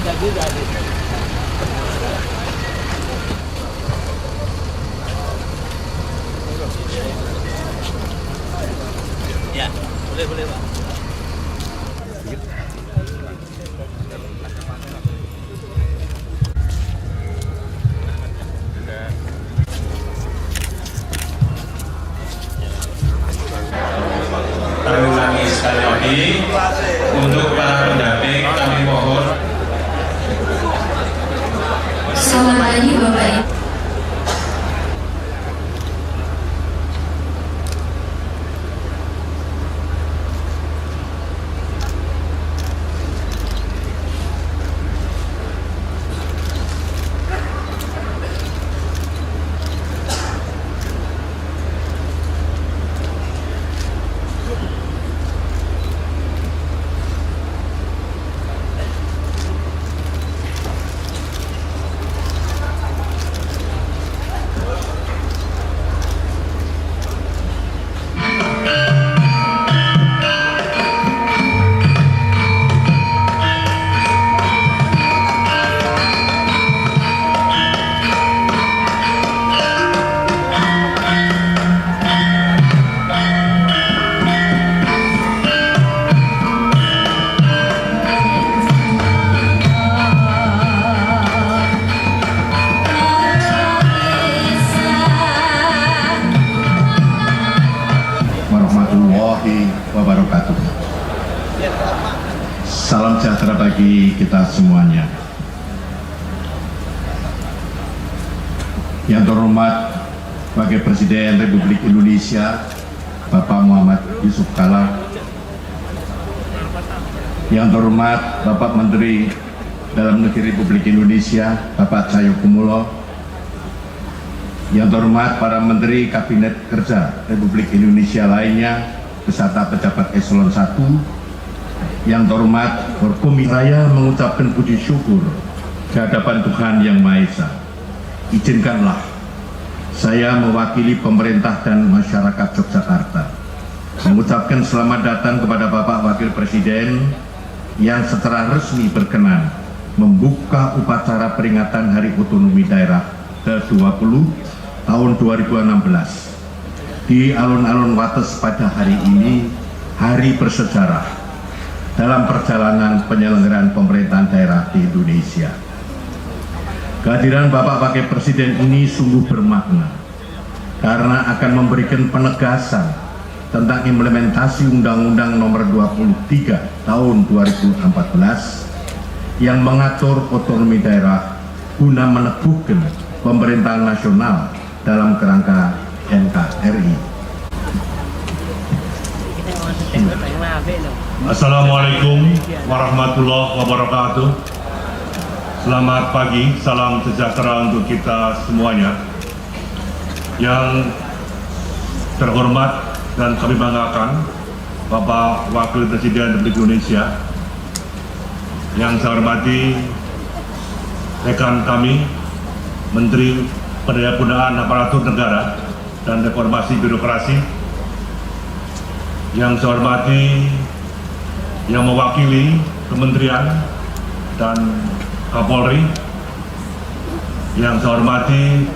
Ya, boleh Pak. Kami ulangi sekali lagi, untuk para pendamping kami mohon. Selamat pagi Bapak Ibu. Warahmatullahi wabarakatuh. Salam sejahtera bagi kita semuanya. Yang terhormat Wakil Presiden Republik Indonesia Bapak Muhammad Yusuf Kalla, yang terhormat Bapak Menteri Dalam Negeri Republik Indonesia Bapak Cahyokumolo, yang terhormat para Menteri Kabinet Kerja Republik Indonesia lainnya beserta pejabat eselon 1, yang terhormat Forkominfo, saya mengucapkan puji syukur di hadapan Tuhan Yang Maha Esa. Izinkanlah saya mewakili pemerintah dan masyarakat Yogyakarta mengucapkan selamat datang kepada Bapak Wakil Presiden yang secara resmi berkenan membuka upacara peringatan Hari Otonomi Daerah ke-20 tahun 2016 di alun-alun Wates pada hari ini, hari bersejarah dalam perjalanan penyelenggaraan pemerintahan daerah di Indonesia. Kehadiran Bapak Wakil Presiden ini sungguh bermakna karena akan memberikan penegasan tentang implementasi Undang-Undang Nomor 23 Tahun 2014 yang mengatur otonomi daerah guna meneguhkan pemerintahan nasional dalam kerangka NKRI. Assalamualaikum warahmatullahi wabarakatuh. Selamat pagi, salam sejahtera untuk kita semuanya. Yang terhormat dan kami banggakan Bapak Wakil Presiden Republik Indonesia, yang saya hormati rekan kami Menteri Pendayaan Aparatur Negara dan Reformasi Birokrasi, yang saya hormati yang mewakili Kementerian dan Kapolri, yang saya hormati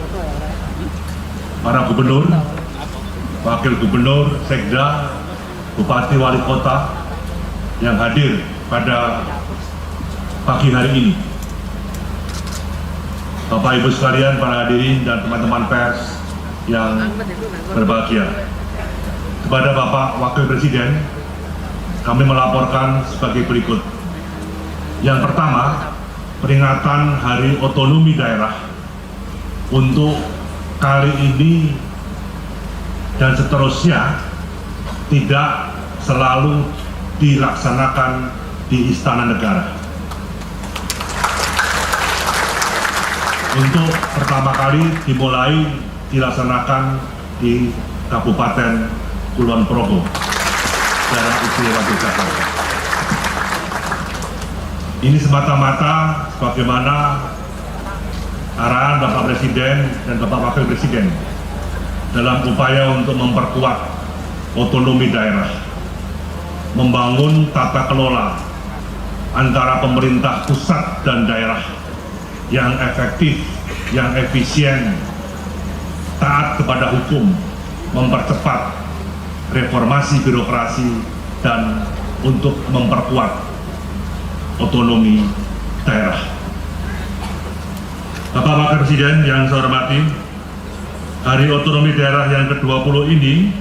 para gubernur, wakil gubernur, sekda, bupati, wali kota yang hadir pada pagi hari ini. Bapak Ibu sekalian, para hadirin dan teman-teman pers yang berbahagia. Kepada Bapak Wakil Presiden, kami melaporkan sebagai berikut. Yang pertama, peringatan Hari Otonomi Daerah untuk kali ini dan seterusnya tidak selalu dilaksanakan di Istana Negara. Untuk pertama kali dimulai dilaksanakan di Kabupaten Kulon Progo, daerah istimewa Yogyakarta. Ini semata-mata sebagaimana arahan Bapak Presiden dan Bapak Wakil Presiden dalam upaya untuk memperkuat otonomi daerah, membangun tata kelola antara pemerintah pusat dan daerah yang efektif, yang efisien, taat kepada hukum, mempercepat reformasi birokrasi, dan untuk memperkuat otonomi daerah. Bapak Wakil Presiden yang saya hormati, Hari Otonomi Daerah yang ke-20 ini,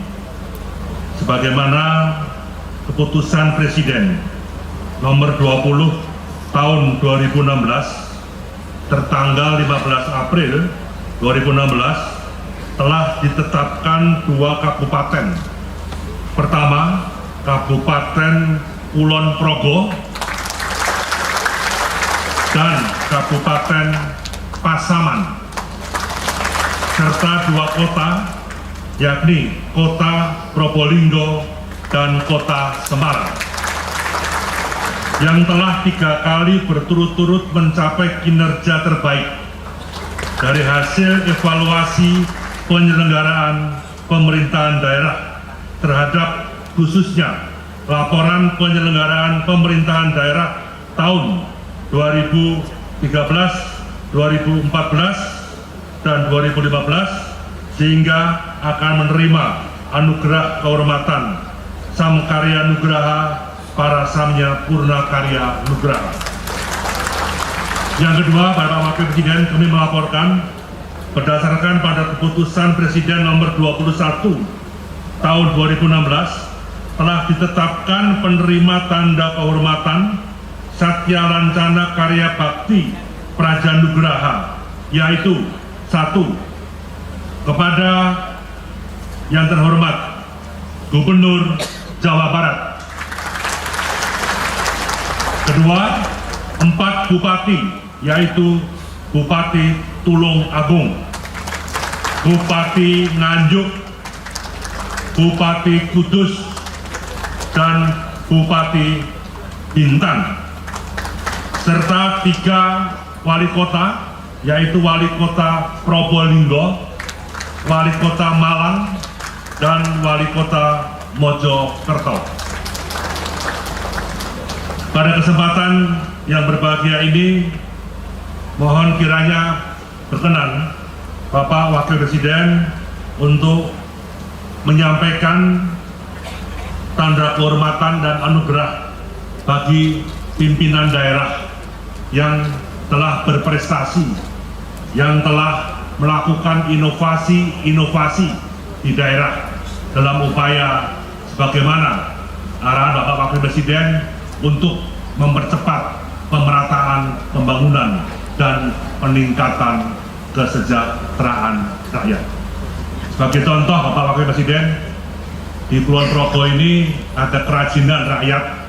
sebagaimana keputusan Presiden nomor 20 tahun 2016 tertanggal 15 April 2016 telah ditetapkan 2 kabupaten. Pertama, Kabupaten Kulon Progo dan Kabupaten Pasaman, serta 2 kota, yakni Kota Probolinggo dan Kota Semarang, yang telah 3 kali berturut-turut mencapai kinerja terbaik dari hasil evaluasi penyelenggaraan pemerintahan daerah terhadap khususnya laporan penyelenggaraan pemerintahan daerah tahun 2013, 2014, dan 2015, sehingga akan menerima anugerah kehormatan Samkarya Nugraha para Samya Purna Karya Nugraha. Yang kedua, Bapak Wakil Presiden, kami melaporkan berdasarkan pada keputusan Presiden nomor 21 tahun 2016 telah ditetapkan penerima tanda kehormatan Satya Lancana Karya Bakti Praja Nugraha, yaitu 1. Kepada yang terhormat Gubernur Jawa Barat. Kedua, 4 bupati, yaitu Bupati Tulung Agung, Bupati Nganjuk, Bupati Kudus, dan Bupati Bintan, serta 3 wali kota, yaitu Wali Kota Probolinggo, Wali Kota Malang, dan Wali Kota Mojokerto. Pada kesempatan yang berbahagia ini, mohon kiranya berkenan Bapak Wakil Presiden untuk menyampaikan tanda kehormatan dan anugerah bagi pimpinan daerah yang telah berprestasi, yang telah melakukan inovasi-inovasi di daerah dalam upaya sebagaimana arahan Bapak Wakil Presiden untuk mempercepat pemerataan pembangunan dan peningkatan kesejahteraan rakyat. Sebagai contoh, Bapak Wakil Presiden, di Kulon Progo ini ada kerajinan rakyat.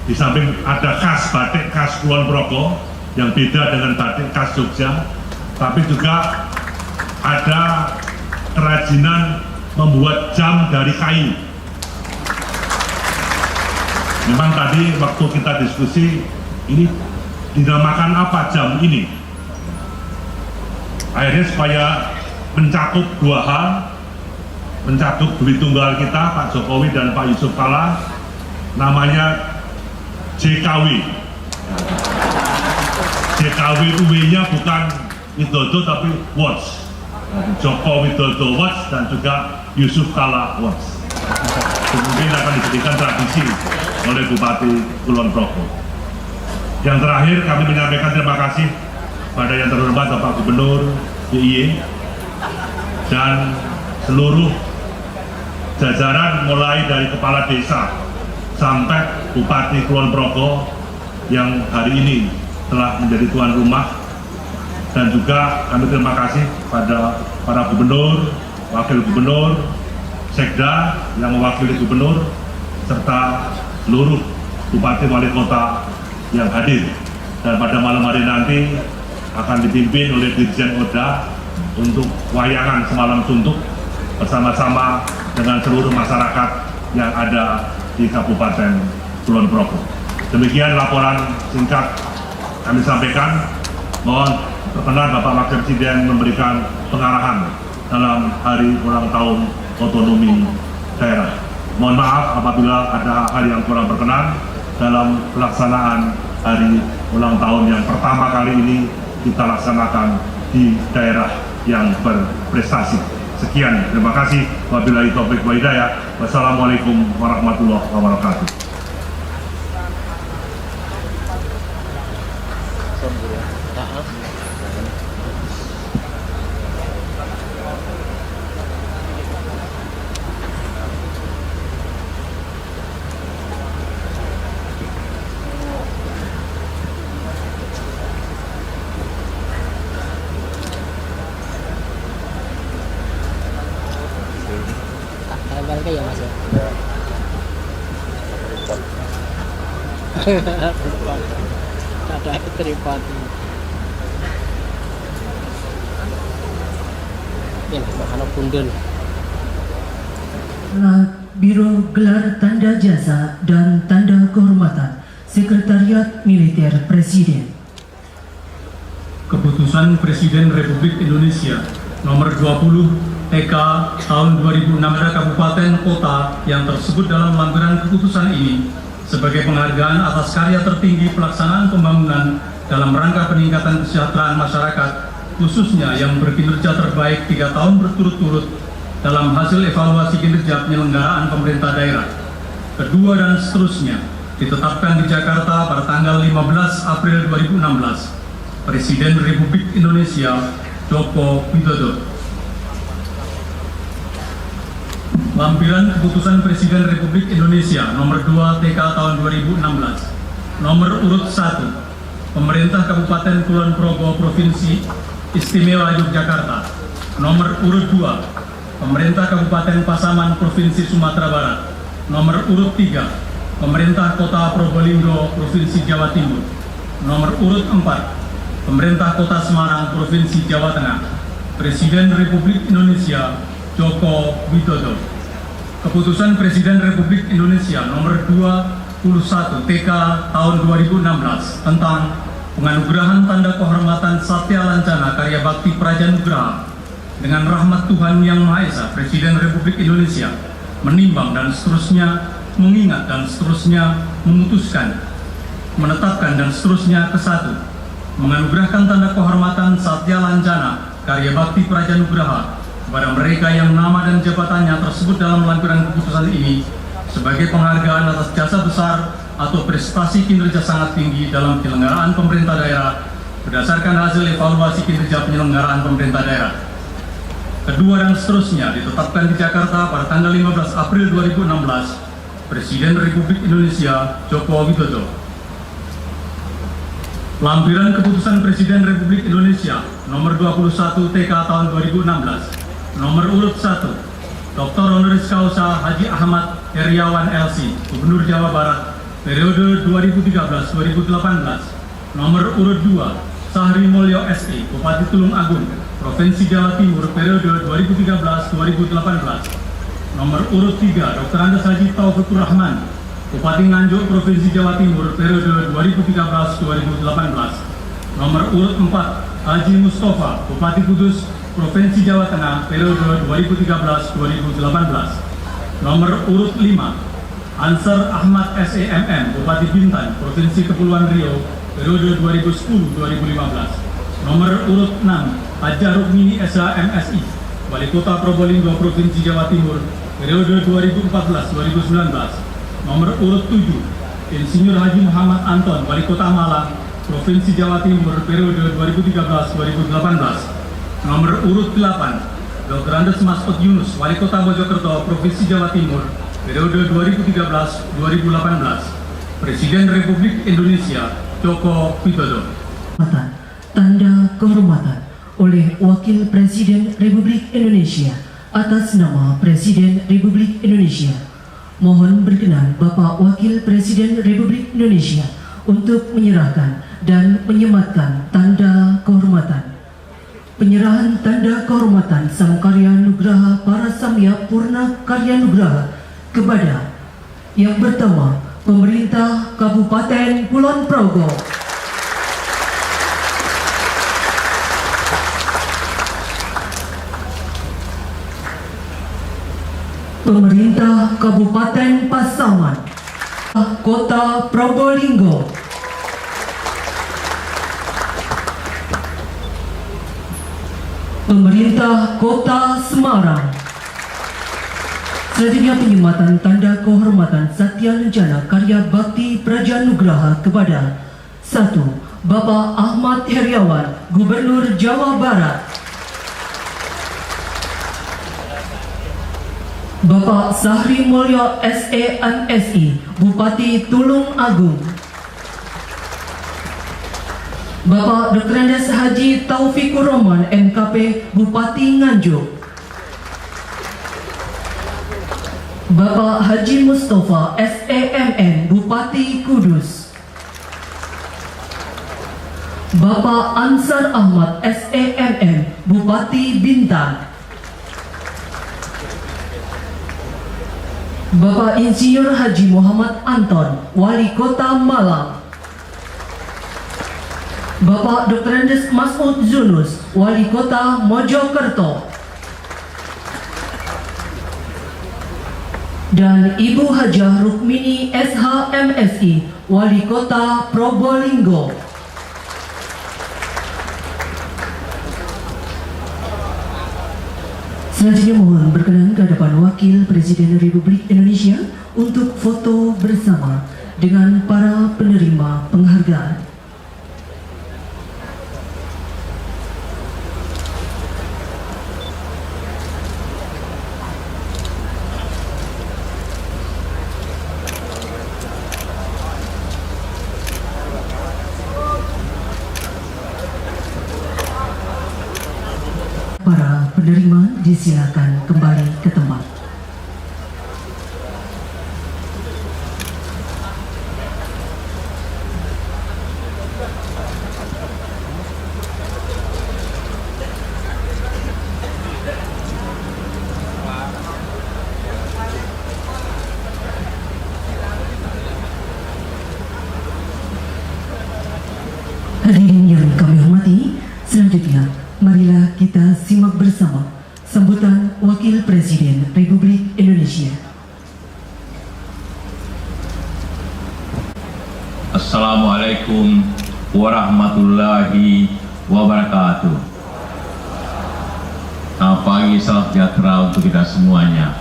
Di samping ada khas batik khas Kulon Progo yang beda dengan batik khas Jogja, tapi juga ada kerajinan membuat jam dari kayu. Memang tadi waktu kita diskusi, ini dinamakan apa jam ini? Akhirnya supaya mencakup 2 hal, mencakup duit tunggal kita, Pak Jokowi dan Pak Yusuf Kalla, namanya JKW. JKW W-nya bukan Widodo tapi Watch. Joko Widodo Watch dan juga Yusuf Kalla Watch. Mungkin akan dijadikan tradisi oleh Bupati Kulon Progo. Yang terakhir, kami menyampaikan terima kasih pada yang terhormat Bapak Gubernur DIY dan seluruh jajaran mulai dari kepala desa sampai Bupati Kulon Progo yang hari ini telah menjadi tuan rumah, dan juga kami terima kasih pada para gubernur, wakil gubernur, sekda yang mewakili gubernur, serta seluruh bupati wali kota yang hadir. Dan pada malam hari nanti akan dipimpin oleh Dirjen Oda untuk wayangan semalam suntuk bersama-sama dengan seluruh masyarakat yang ada di Kabupaten Kulon Progo. Demikian laporan singkat kami sampaikan. Mohon berkenan Bapak Wakil Presiden memberikan pengarahan dalam hari ulang tahun otonomi daerah. Mohon maaf apabila ada hal yang kurang berkenan. dalam pelaksanaan hari ulang tahun yang pertama kali ini kita laksanakan di daerah yang berprestasi. Sekian, terima kasih. Wabillahi taufiq wa hidayah. Wassalamualaikum warahmatullahi wabarakatuh. Tanggal kayo mas ya. Ada tripod. Ini bakal pundun. Biro Gelar Tanda Jasa dan Tanda Kehormatan Sekretariat Militer Presiden. Keputusan Presiden Republik Indonesia Nomor 20 TK tahun 2006 pada kabupaten kota yang tersebut dalam lampiran keputusan ini sebagai penghargaan atas karya tertinggi pelaksanaan pembangunan dalam rangka peningkatan kesejahteraan masyarakat, khususnya yang berkinerja terbaik 3 tahun berturut-turut dalam hasil evaluasi kinerja penyelenggaraan pemerintah daerah. Kedua dan seterusnya ditetapkan di Jakarta pada tanggal 15 April 2016. Presiden Republik Indonesia Joko Widodo. Lampiran Keputusan Presiden Republik Indonesia Nomor 2 TK tahun 2016. Nomor urut 1 Pemerintah Kabupaten Kulon Progo Provinsi Istimewa Yogyakarta. Nomor urut 2 Pemerintah Kabupaten Pasaman Provinsi Sumatera Barat. Nomor urut 3 Pemerintah Kota Probolinggo Provinsi Jawa Timur. Nomor urut 4 Pemerintah Kota Semarang Provinsi Jawa Tengah. Presiden Republik Indonesia Joko Widodo. Keputusan Presiden Republik Indonesia Nomor 21 TK tahun 2016 tentang penganugerahan tanda kehormatan Satya Lancana Karya Bakti Prajanugraha. Dengan rahmat Tuhan Yang Maha Esa, Presiden Republik Indonesia menimbang dan seterusnya, mengingat dan seterusnya, memutuskan, menetapkan dan seterusnya ke-1, menganugerahkan tanda kehormatan Satya Lancana Karya Bakti Prajanugraha kepada mereka yang nama dan jabatannya tersebut dalam lampiran keputusan ini sebagai penghargaan atas jasa besar atau prestasi kinerja sangat tinggi dalam penyelenggaraan pemerintah daerah berdasarkan hasil evaluasi kinerja penyelenggaraan pemerintah daerah. Kedua dan seterusnya ditetapkan di Jakarta pada tanggal 15 April 2016. Presiden Republik Indonesia Joko Widodo. Lampiran Keputusan Presiden Republik Indonesia Nomor 21 TK tahun 2016. Nomor urut 1 Dr. Honoris Causa Haji Ahmad Heriawan LC, Gubernur Jawa Barat, periode 2013-2018. Nomor urut 2 Sahri Mulyo SE, Bupati Tulung Agung, Provinsi Jawa Timur, periode 2013-2018. Nomor urut 3 Dr. Andes Haji Taufikur Rahman, Bupati Nganjuk, Provinsi Jawa Timur, periode 2013-2018. Nomor urut 4 Haji Mustafa, Bupati Kudus, Provinsi Jawa Tengah, periode 2013-2018. Nomor urut 5 Ansar Ahmad SEMM, Bupati Bintan, Provinsi Kepulauan Riau, periode 2010-2015. Nomor urut 6 Haja Rukmini Esa MSI, Wali Kota Probolinggo, Provinsi Jawa Timur, periode 2014-2019. Nomor urut 7 Insinyur Haji Muhammad Anton, Wali Kota Malang, Provinsi Jawa Timur, periode 2013-2018. Nomor urut 8 Dr. Andes Masud Yunus, Wali Kota Mojokerto, Provinsi Jawa Timur, periode 2013-2018. Presiden Republik Indonesia Joko Widodo. Tanda kehormatan oleh Wakil Presiden Republik Indonesia atas nama Presiden Republik Indonesia. Mohon berkenan Bapak Wakil Presiden Republik Indonesia untuk menyerahkan dan menyematkan tanda kehormatan. Penyerahan tanda kehormatan Sang Karya Nugraha Para Samya Purna Karya Nugraha kepada yang pertama Pemerintah Kabupaten Kulon Progo. Pemerintah Kabupaten Pasaman. Kota Probolinggo, Pemerintah Kota Semarang. Selanjutnya penyematan tanda kehormatan Satya Lencana Karya Bakti Praja Nugraha kepada 1. Bapak Ahmad Heriawan, Gubernur Jawa Barat. Bapak Sahri Mulyo SE MSI, Bupati Tulung Agung. Bapak Dr. Andes Haji Taufikur Rahman MKP, Bupati Nganjuk. Bapak Haji Mustafa SEMN, Bupati Kudus. Bapak Ansar Ahmad SEMN, Bupati Bintan. Bapak Insinyur Haji Muhammad Anton, Wali Kota Malang. Bapak Dr. Andes Masud Zunus, Wali Kota Mojokerto. Dan Ibu Hajah Rukmini SH MSI, Wali Kota Probolinggo. Selanjutnya mohon berkenan ke hadapan Wakil Presiden Republik Indonesia untuk foto bersama dengan para penerima penghargaan. Para penerima disilakan kembali ke tempat. Hadirin yang kami hormati, selanjutnya marilah kita simak bersama sambutan Wakil Presiden Republik Indonesia. Assalamualaikum warahmatullahi wabarakatuh. Selamat pagi, salam sejahtera untuk kita semuanya.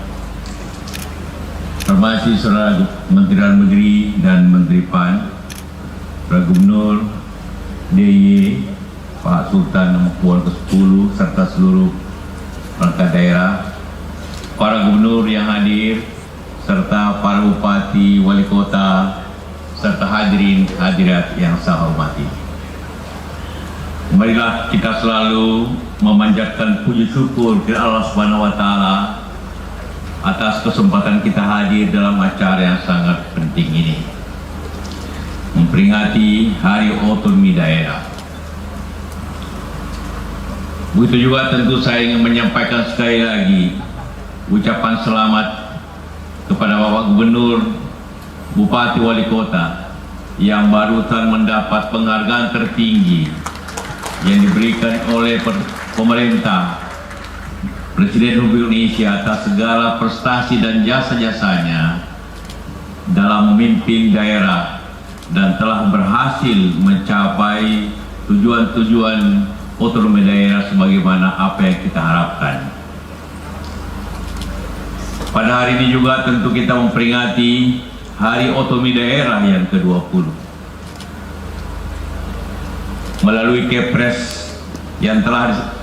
Terima kasih Saudara Menteri Dalam Negeri dan Menteri PAN, Saudara Gubernur DIY, Pak Sultan Nomor ke-10 serta seluruh perangkat daerah, para gubernur yang hadir, serta para bupati, wali kota, serta hadirin hadirat yang saya hormati. Marilah kita selalu memanjatkan puji syukur kepada Allah Subhanahu wa Ta'ala atas kesempatan kita hadir dalam acara yang sangat penting ini, memperingati Hari Otonomi Daerah. Begitu juga tentu saya ingin menyampaikan sekali lagi ucapan selamat kepada Bapak Gubernur, Bupati, Wali Kota yang barusan mendapat penghargaan tertinggi yang diberikan oleh pemerintah Presiden Republik Indonesia atas segala prestasi dan jasa-jasanya dalam memimpin daerah dan telah berhasil mencapai tujuan-tujuan otonomi daerah sebagaimana apa yang kita harapkan. Pada hari ini juga tentu kita memperingati Hari Otonomi Daerah yang ke-20 melalui Kepres yang telah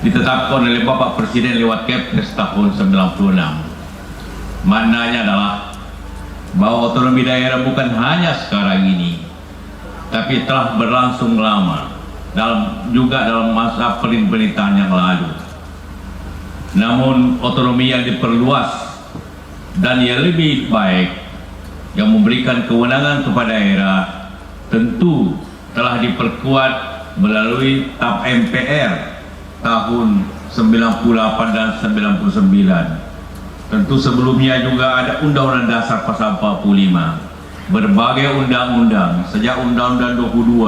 ditetapkan oleh Bapak Presiden lewat Kepres tahun 96. Maknanya adalah bahwa otonomi daerah bukan hanya sekarang ini, tapi telah berlangsung lama, juga dalam masa pemerintahan yang lalu. Namun otonomi yang diperluas dan yang lebih baik yang memberikan kewenangan kepada daerah tentu telah diperkuat melalui TAP MPR tahun 98 dan 99. Tentu sebelumnya juga ada Undang-Undang Dasar Pasal 45, berbagai undang-undang sejak Undang-Undang 22,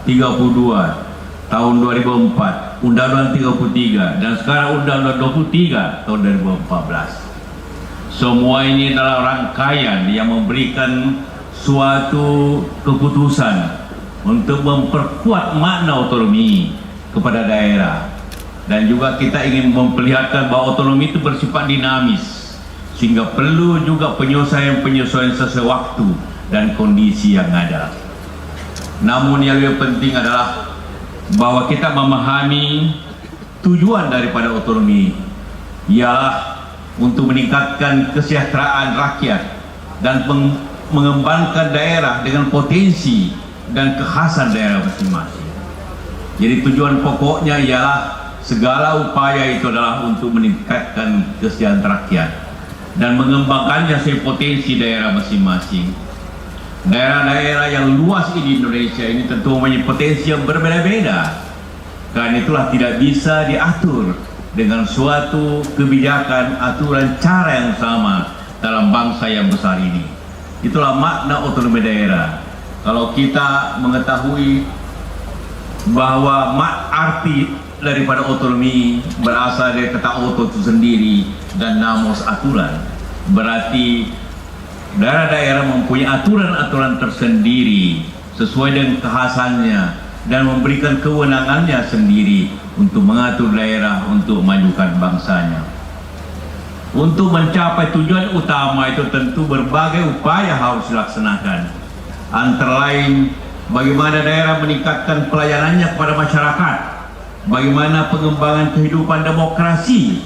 32 tahun 2004, Undang-Undang 33 dan sekarang Undang-Undang 23 tahun 2014. Semua ini adalah rangkaian yang memberikan suatu keputusan untuk memperkuat makna otonomi kepada daerah. Dan juga kita ingin memperlihatkan bahwa otonomi itu bersifat dinamis, sehingga perlu juga penyesuaian-penyesuaian sesuai waktu dan kondisi yang ada. Namun yang lebih penting adalah bahwa kita memahami tujuan daripada otonomi ialah untuk meningkatkan kesejahteraan rakyat dan mengembangkan daerah dengan potensi dan kekhasan daerah masing-masing. Jadi tujuan pokoknya ialah segala upaya itu adalah untuk meningkatkan kesejahteraan rakyat dan mengembangkannya sesuai potensi daerah masing-masing. Daerah-daerah yang luas di Indonesia ini tentu mempunyai potensi yang berbeda-beda. Karena itulah tidak bisa diatur dengan suatu kebijakan, aturan, cara yang sama dalam bangsa yang besar ini. Itulah makna otonomi daerah. Kalau kita mengetahui bahwa arti daripada otonomi berasal dari kata oto itu sendiri dan namos aturan, berarti daerah-daerah mempunyai aturan-aturan tersendiri sesuai dengan kekhasannya dan memberikan kewenangannya sendiri untuk mengatur daerah untuk memajukan bangsanya. Untuk mencapai tujuan utama itu tentu berbagai upaya harus dilaksanakan. Antara lain bagaimana daerah meningkatkan pelayanannya kepada masyarakat, bagaimana pengembangan kehidupan demokrasi,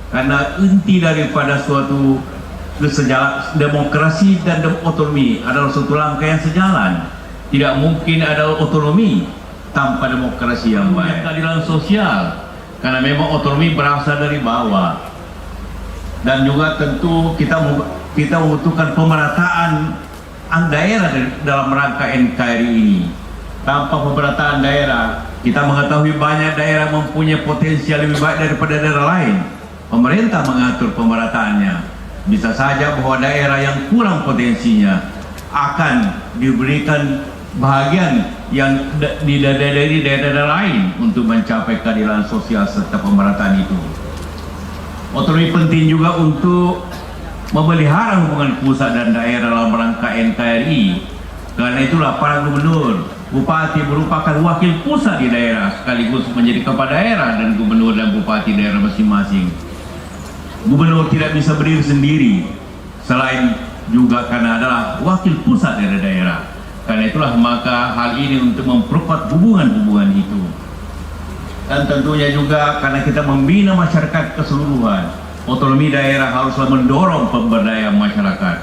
karena inti daripada suatu demokrasi dan otonomi adalah suatu langkah yang sejalan. Tidak mungkin ada otonomi tanpa demokrasi yang baik. Keadilan sosial, karena memang otonomi berasal dari bawah. Dan juga tentu kita membutuhkan pemerataan daerah dalam rangka NKRI ini. Tanpa pemerataan daerah, kita mengetahui banyak daerah mempunyai potensi lebih baik daripada daerah lain. Pemerintah mengatur pemerataannya. Bisa saja bahwa daerah yang kurang potensinya akan diberikan bahagian yang dari daerah lain untuk mencapai keadilan sosial serta pemerataan itu. Otonomi penting juga untuk memelihara hubungan pusat dan daerah dalam rangka NKRI. Karena itulah para gubernur, bupati merupakan wakil pusat di daerah sekaligus menjadi kepala daerah dan gubernur dan bupati daerah masing-masing. Gubernur tidak bisa berdiri sendiri, selain juga karena adalah wakil pusat dari daerah. Karena itulah maka hal ini untuk memperkuat hubungan-hubungan itu. Dan tentunya juga karena kita membina masyarakat keseluruhan, otonomi daerah haruslah mendorong pemberdayaan masyarakat.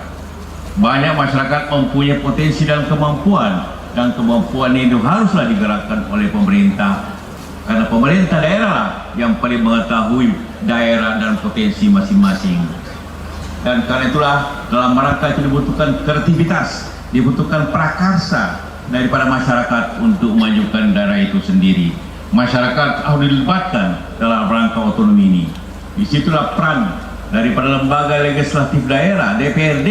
Banyak masyarakat mempunyai potensi dan kemampuan itu haruslah digerakkan oleh pemerintah. Karena pemerintah daerah yang paling mengetahui daerah dan potensi masing-masing. Dan karena itulah dalam rangka itu dibutuhkan kreativitas, dibutuhkan prakarsa daripada masyarakat untuk memajukan daerah itu sendiri. Masyarakat harus dilibatkan dalam rangka otonomi ini. Disitulah peran daripada lembaga legislatif daerah, DPRD,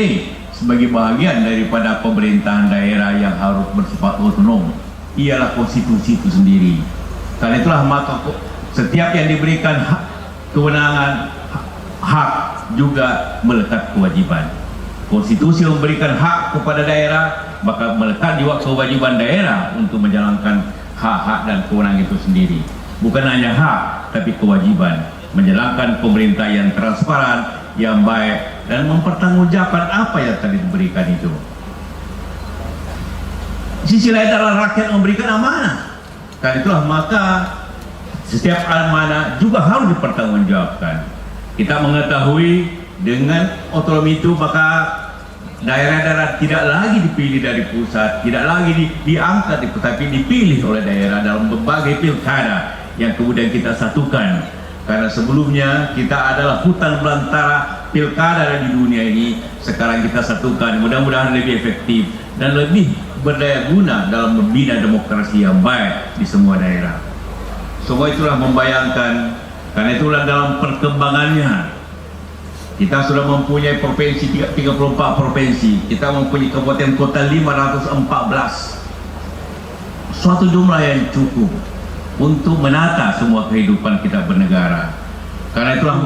sebagai bahagian daripada pemerintahan daerah yang harus bersifat otonom. Ialah konstitusi itu sendiri. Karena itulah maka setiap yang diberikan kewenangan, hak juga melekat kewajiban. Konstitusi memberikan hak kepada daerah, maka melekat juga kewajiban daerah untuk menjalankan hak-hak dan kewenangan itu sendiri. Bukan hanya hak, tapi kewajiban menjalankan pemerintah yang transparan, yang baik, dan mempertanggungjawabkan apa yang tadi diberikan itu. Sisi lain adalah rakyat memberikan amanah. Karena itulah maka setiap amanah juga harus dipertanggungjawabkan. Kita mengetahui dengan otonomi itu maka daerah-daerah tidak lagi dipilih dari pusat, tidak lagi diangkat, tetapi dipilih oleh daerah dalam berbagai pilkada yang kemudian kita satukan. Karena sebelumnya kita adalah hutan belantara pilkada di dunia ini, sekarang kita satukan, mudah-mudahan lebih efektif dan lebih berdaya guna dalam membina demokrasi yang baik di semua daerah. Semua itulah membayangkan, karena itulah dalam perkembangannya kita sudah mempunyai provinsi 34 provinsi, kita mempunyai kabupaten kota 514, suatu jumlah yang cukup untuk menata semua kehidupan kita bernegara. Karena itulah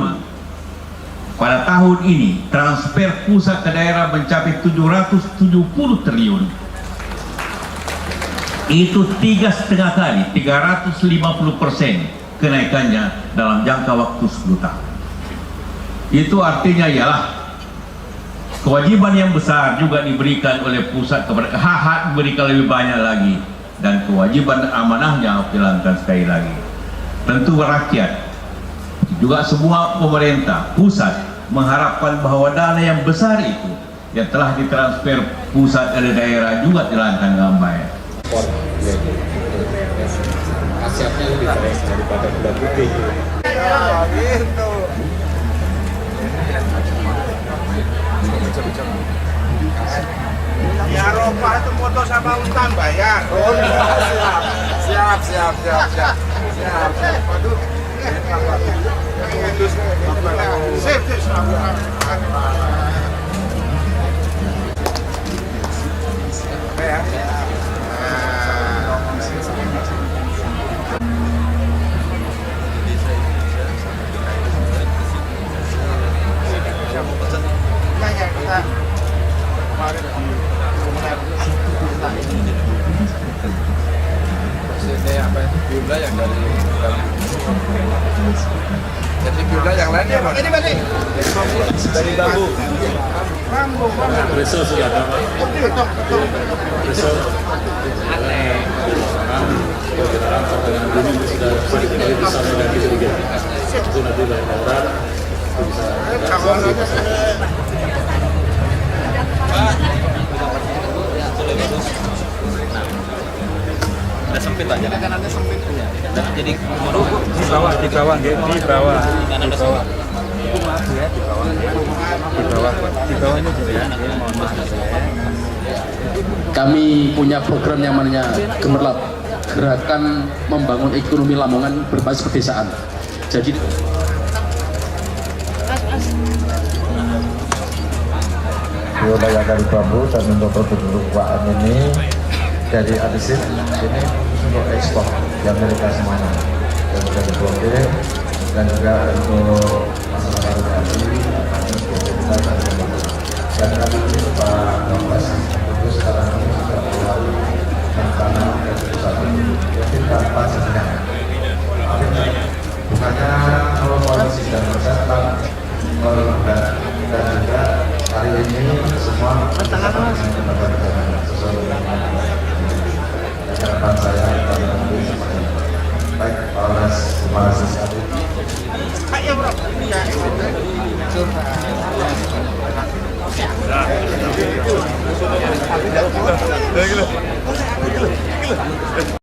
pada tahun ini transfer pusat ke daerah mencapai 770 triliun. Itu 3,5 kali, 350% kenaikannya dalam jangka waktu 10 tahun. Itu artinya ialah kewajiban yang besar juga diberikan oleh pusat kepada hak diberikan lebih banyak lagi, dan kewajiban amanahnya harus dilakukan sekali lagi. Tentu rakyat juga semua pemerintah pusat mengharapkan bahwa dana yang besar itu yang telah ditransfer pusat dari daerah juga dilakukan dengan baik. Khasiatnya lebih baik daripada gula putih. Gitu. Di Eropa itu foto sama utang bayar. Oh, siap. Waduh. Sip. Biola yang dari jadi biola yang lainnya Pak? Ini Pak dari bambu. Preso sudah ada Pak. Preso. Dengan bumi sudah sedikit sampai lagi sedikit. Itu nanti daerah bisa. Ada sempit aja. Kanannya sempit. Jadi Di bawah. Kanan ada sempit. Maaf ya, di bawahnya juga ya. Mohon maaf ya. Kami punya program yang namanya Gemerlap, gerakan membangun ekonomi Lamongan berbasis pedesaan. Jadi Biola yang dari bambu dan untuk produk UKM ini dari adhesif ini untuk ekspor di Amerika semuanya, dan sudah diblokir, dan juga untuk masalah regulasi dan kami ini Pak Dokes itu sekarang ini sudah mulai rencana dan satu mungkin tanpa sedang bukannya kalau polisi dan kesehatan dan juga hari ini semua sesuai dengan harapan saya dari nanti seperti baik Polres Kepala Sisat. Ayo bro. Ya.